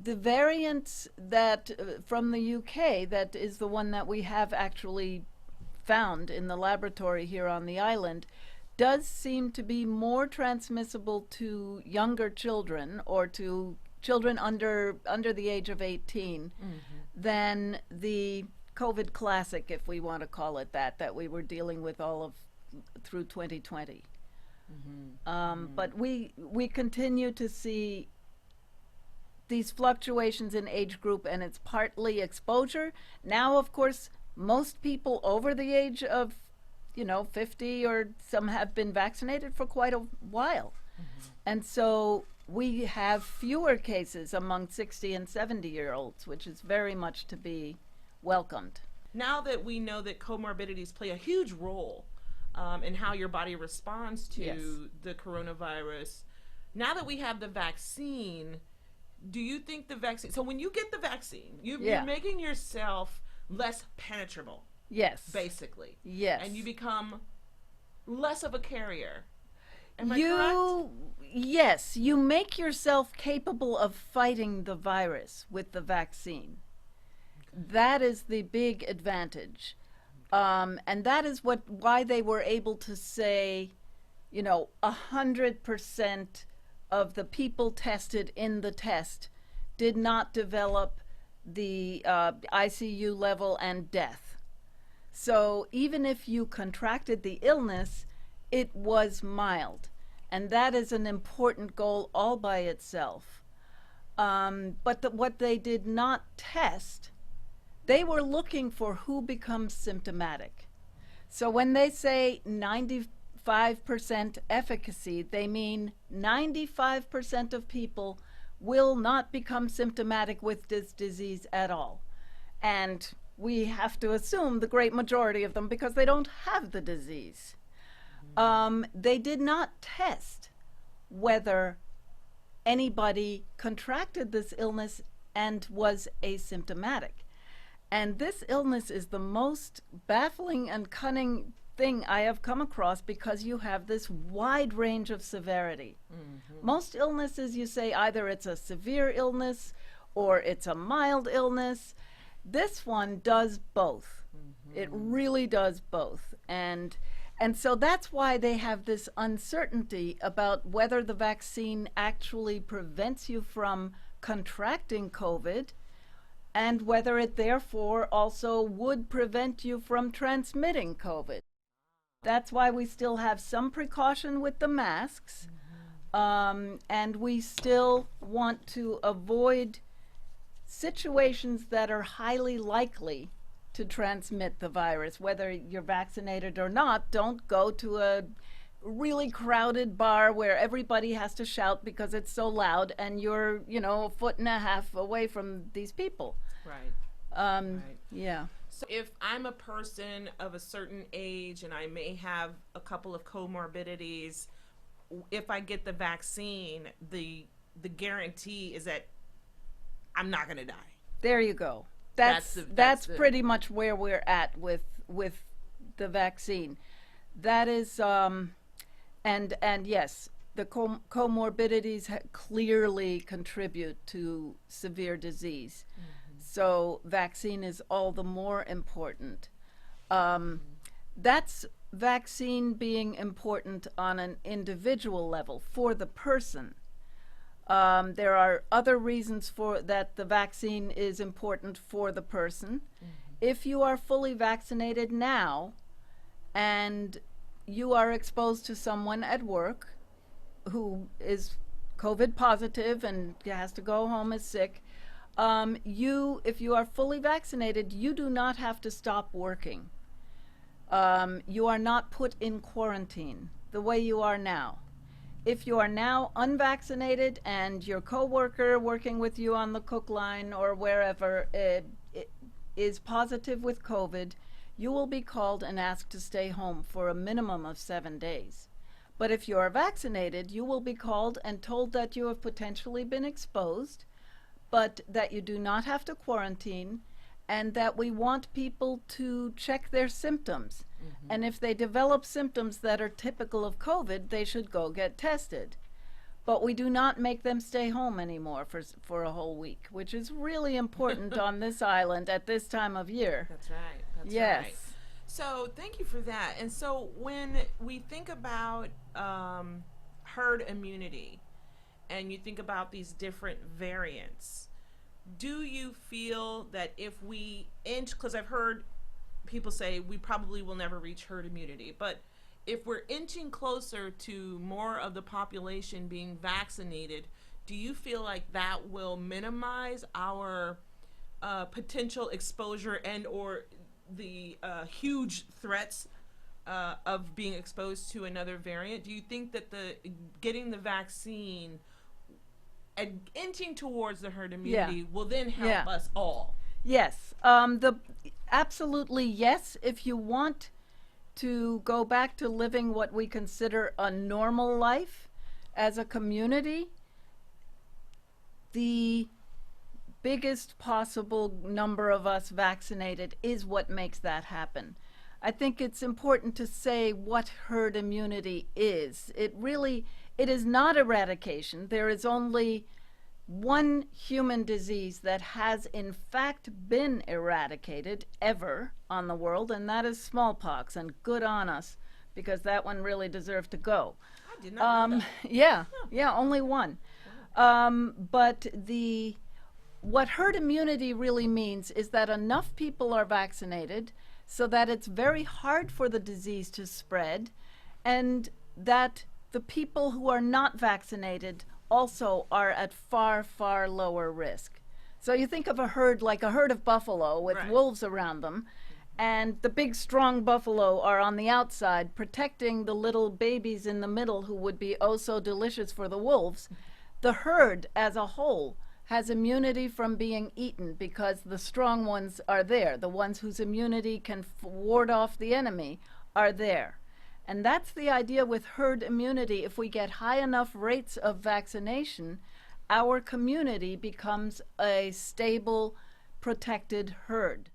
the variant that from the UK, that is the one that we have actually found in the laboratory here on the island, does seem to be more transmissible to younger children, or to children under the age of 18, than the COVID classic, if we want to call it that we were dealing with all of through 2020. But we continue to see these fluctuations in age group, and it's partly exposure. Now, of course, most people over the age of 50, or some have been vaccinated for quite a while. And so we have fewer cases among 60 and 70-year-olds, which is very much to be welcomed. Now that we know that comorbidities play a huge role in how your body responds to the coronavirus, now that we have the vaccine, do you think the vaccine, so when you get the vaccine, you're making yourself less penetrable? Yes. Basically. Yes. And you become less of a carrier. Am I correct? Yes, you make yourself capable of fighting the virus with the vaccine. That is the big advantage. And that is why they were able to say, 100% of the people tested in the test did not develop the ICU level and death. So even if you contracted the illness, it was mild. And that is an important goal all by itself. But what they did not test, they were looking for who becomes symptomatic. So when they say 95% efficacy, they mean 95% of people will not become symptomatic with this disease at all. And we have to assume the great majority of them, because they don't have the disease. They did not test whether anybody contracted this illness and was asymptomatic. And this illness is the most baffling and cunning thing I have come across, because you have this wide range of severity. Most illnesses, you say either it's a severe illness or it's a mild illness. This one does both. It really does both. And so that's why they have this uncertainty about whether the vaccine actually prevents you from contracting COVID, and whether it therefore also would prevent you from transmitting COVID. That's why we still have some precaution with the masks, and we still want to avoid situations that are highly likely to transmit the virus. Whether you're vaccinated or not, don't go to a really crowded bar where everybody has to shout because it's so loud, and you're, a foot and a half away from these people. Right. Right. Yeah. So if I'm a person of a certain age and I may have a couple of comorbidities, if I get the vaccine, the guarantee is that I'm not going to die. There you go. That's pretty much where we're at with the vaccine. That is, and yes, the comorbidities clearly contribute to severe disease. So vaccine is all the more important. That's vaccine being important on an individual level for the person. There are other reasons for that the vaccine is important for the person. If you are fully vaccinated now and you are exposed to someone at work who is COVID positive and has to go home as sick, if you are fully vaccinated, you do not have to stop working. You are not put in quarantine the way you are now. If you are now unvaccinated and your coworker working with you on the cook line or wherever is positive with COVID, you will be called and asked to stay home for a minimum of 7 days. But if you are vaccinated, you will be called and told that you have potentially been exposed, but that you do not have to quarantine, and that we want people to check their symptoms. And if they develop symptoms that are typical of COVID, they should go get tested. but we do not make them stay home anymore for a whole week, which is really important on this island at this time of year. That's right. That's Yes. right. So thank you for that. And so when we think about herd immunity, and you think about these different variants, do you feel that if we inch, because I've heard people say we probably will never reach herd immunity, but if we're inching closer to more of the population being vaccinated, do you feel like that will minimize our potential exposure and or the huge threats of being exposed to another variant? Do you think that getting the vaccine and inching towards the herd immunity will then help us all? Yes. Absolutely yes. If you want to go back to living what we consider a normal life as a community, the biggest possible number of us vaccinated is what makes that happen. I think it's important to say what herd immunity is. It is not eradication. There is only one human disease that has in fact been eradicated ever on the world, and that is smallpox, and good on us, because that one really deserved to go. I did not know that. Yeah, only one. But what herd immunity really means is that enough people are vaccinated so that it's very hard for the disease to spread, and that the people who are not vaccinated also are at far, far lower risk. So you think of a herd like a herd of buffalo with wolves around them, and the big, strong buffalo are on the outside protecting the little babies in the middle who would be oh so delicious for the wolves. The herd as a whole has immunity from being eaten because the strong ones are there. The ones whose immunity can ward off the enemy are there. And that's the idea with herd immunity. If we get high enough rates of vaccination, our community becomes a stable, protected herd.